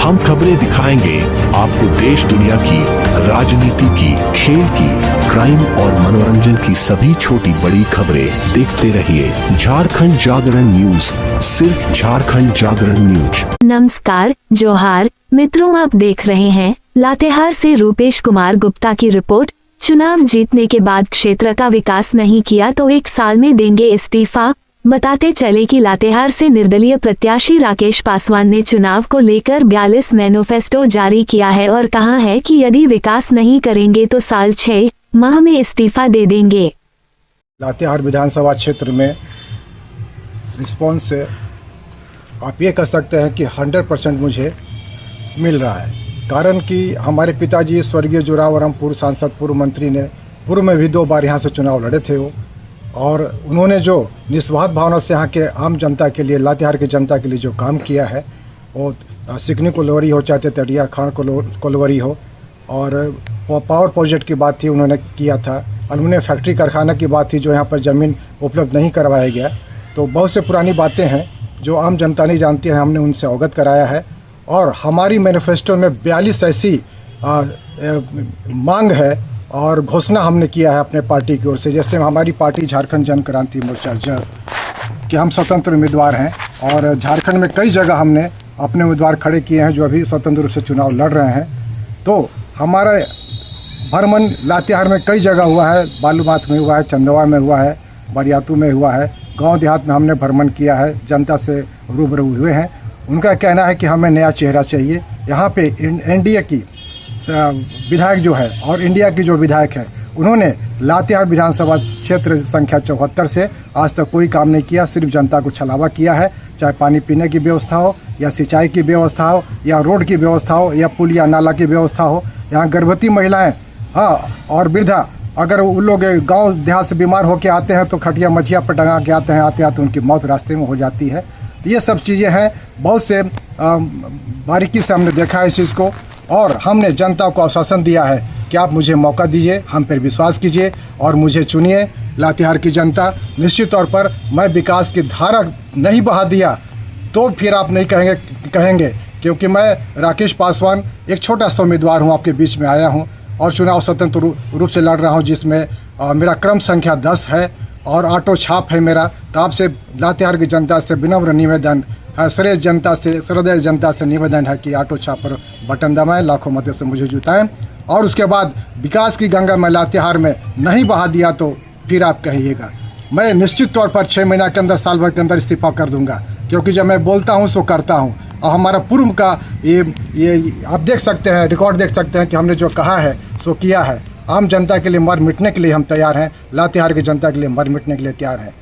हम खबरें दिखाएंगे आपको देश दुनिया की, राजनीति की, खेल की, क्राइम और मनोरंजन की सभी छोटी बड़ी खबरें। देखते रहिए झारखंड जागरण न्यूज, सिर्फ झारखंड जागरण न्यूज। नमस्कार, जोहार मित्रों, आप देख रहे हैं लातेहार से रूपेश कुमार गुप्ता की रिपोर्ट। चुनाव जीतने के बाद क्षेत्र का विकास नहीं किया तो 1 साल में देंगे इस्तीफा। बताते चले कि लातेहार से निर्दलीय प्रत्याशी राकेश पासवान ने चुनाव को लेकर 42 मैनिफेस्टो जारी किया है और कहा है कि यदि विकास नहीं करेंगे तो साल 6 माह में इस्तीफा दे देंगे। लातेहार विधानसभा क्षेत्र में रिस्पॉन्स से आप ये कह सकते हैं कि 100% मुझे मिल रहा है। कारण कि हमारे पिताजी स्वर्गीय जोरावरम पूर्व सांसद, पूर्व मंत्री ने पूर्व में भी 2 बार यहाँ से चुनाव लड़े थे वो, और उन्होंने जो निस्वार्थ भावना से यहाँ के आम जनता के लिए, लातेहार की जनता के लिए जो काम किया है, वो सिकनी कोलवरी हो, चाहे तेतड़िया खान कोलवरी हो, और पावर प्रोजेक्ट की बात थी उन्होंने किया था, एल्युमिनियम फैक्ट्री कारखाना की बात थी जो यहाँ पर ज़मीन उपलब्ध नहीं करवाया गया। तो बहुत से पुरानी बातें हैं जो आम जनता नहीं जानती है, हमने उनसे अवगत कराया है। और हमारी मैनिफेस्टो में 42 ऐसी मांग है और घोषणा हमने किया है अपने पार्टी की ओर से। जैसे हमारी पार्टी झारखंड जन क्रांति मोर्चा कि हम स्वतंत्र उम्मीदवार हैं, और झारखंड में कई जगह हमने अपने उम्मीदवार खड़े किए हैं जो अभी स्वतंत्र रूप से चुनाव लड़ रहे हैं। तो हमारा भ्रमण लातेहार में कई जगह हुआ है, बालूमाथ में हुआ है, चंदवा में हुआ है, बरियातू में हुआ है, गांव देहात में हमने भ्रमण किया है, जनता से रूबरू हुए हैं। उनका कहना है कि हमें नया चेहरा चाहिए। यहाँ पे एनडीए की विधायक जो है और इंडिया की जो विधायक है, उन्होंने लातेहार विधानसभा क्षेत्र संख्या 74 से आज तक कोई काम नहीं किया, सिर्फ जनता को छलावा किया है। चाहे पानी पीने की व्यवस्था हो, या सिंचाई की व्यवस्था हो, या रोड की व्यवस्था हो, या पुल या नाला की व्यवस्था हो। यहाँ गर्भवती महिलाएं, हाँ, और वृद्धा, अगर उन लोग गाँव देहात से बीमार होकर आते हैं तो खटिया मछिया पर टंगा के आते हैं, आते आते उनकी मौत रास्ते में हो जाती है। ये सब चीज़ें हैं, बहुत से बारीकी से हमने देखा है इस चीज़ को, और हमने जनता को आश्वासन दिया है कि आप मुझे मौका दीजिए, हम पर विश्वास कीजिए और मुझे चुनिए। लातेहार की जनता निश्चित तौर पर, मैं विकास की धारा नहीं बहा दिया तो फिर आप नहीं कहेंगे, क्योंकि मैं राकेश पासवान एक छोटा सा उम्मीदवार हूँ, आपके बीच में आया हूँ और चुनाव स्वतंत्र रूप से लड़ रहा हूँ, जिसमें मेरा क्रम संख्या 10 है और ऑटो छाप है मेरा। तो आपसे लातेहार की जनता से विनम्र निवेदन है, श्रेष्ठ जनता से, श्रद्धेय जनता से निवेदन है कि ऑटो छाप पर बटन दबाएं, लाखों मतों से मुझे जिताएं, और उसके बाद विकास की गंगा मैं लातेहार में नहीं बहा दिया तो फिर आप कहिएगा। मैं निश्चित तौर पर 6 महीना के अंदर, साल भर के अंदर इस्तीफा कर दूंगा, क्योंकि जब मैं बोलता हूँ सो करता हूँ। और हमारा पूर्व का ये आप देख सकते हैं, रिकॉर्ड देख सकते हैं कि हमने जो कहा है सो किया है। आम जनता के लिए मर मिटने के लिए हम तैयार हैं, लातेहार की जनता के लिए मर मिटने के लिए तैयार हैं।